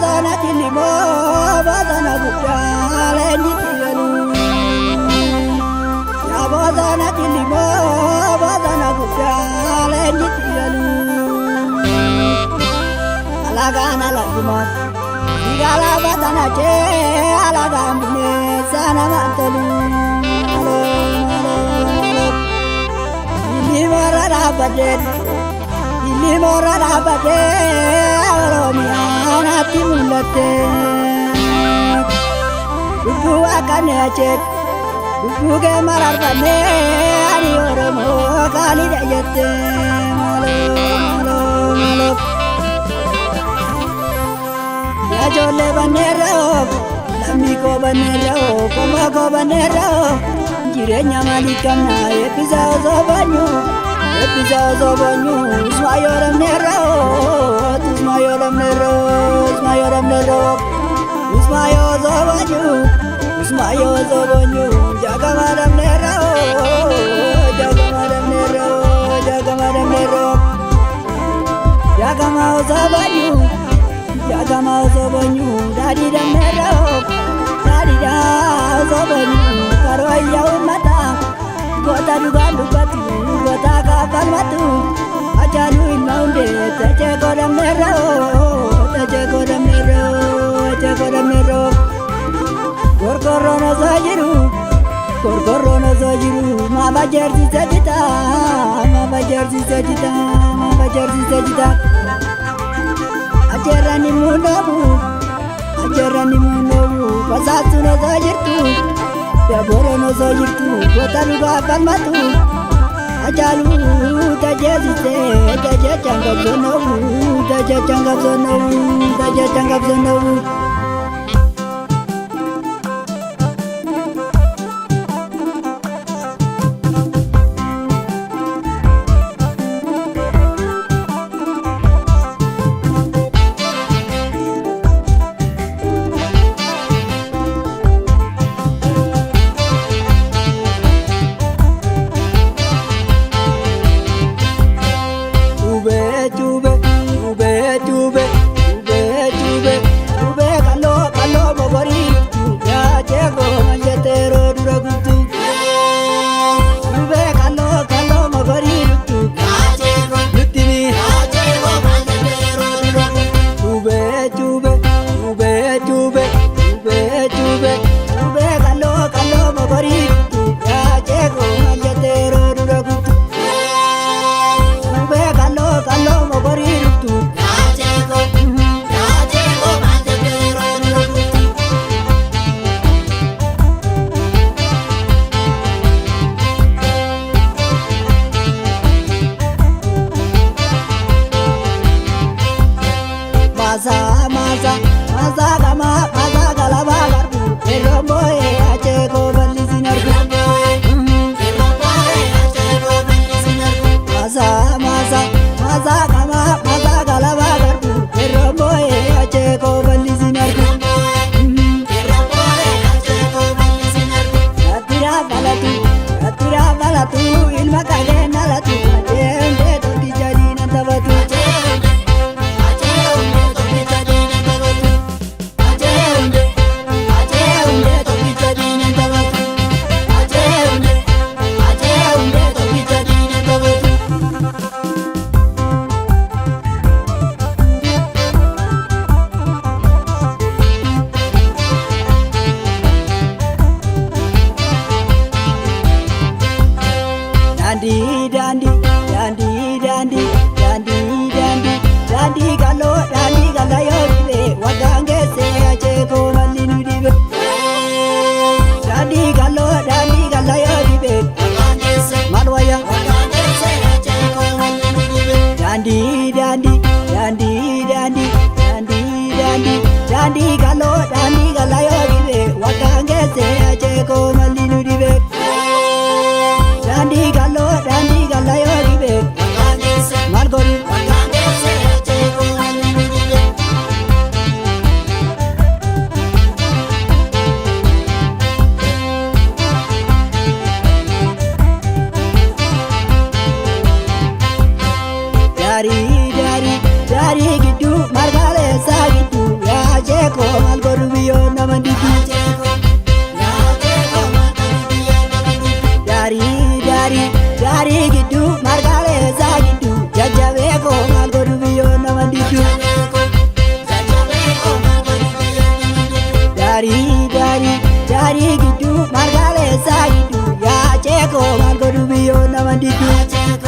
bozana kilimo bozana bukale nitiyalu ya bozana kilimo bozana bukale nitiyalu alagana laguma digala bozana che alagambine sana mantalu ini morara badet ini morara badet Oromia nati mulate Dubu akan acet Dubu ke marar bane Ani Oromo kali dayete Malo Ya jole banero Lami ko banero Koma ko banero Jirenya malikamna Epizao zobanyu Epizao zobanyu Ismayoram nero Ismayoram nero Ismayoram nero Ismayo zobanyu Ismayo zobanyu Jagamaram nero Jagamaram nero Jagamaram nero Jagamao zobanyu Jagamao zobanyu Dari dam nero Dari dam zobanyu Karoya umata Gota duga dugatu Gota kapal matu Ajalu ilmaunde Teche kodam nero Teche kodam nero Teche kodam nero Korkorono zajiru Korkorono zajiru Mama jersi sejita Mama jersi sejita Mama jersi sejita Ajarani munamu Ajarani munamu Pasatuno zajirtu Yaborono zajirtu Gota duga kapal matu Ajalu tajazite taja changgap zonowu taja changgap zonowu taja changgap zonowu madidi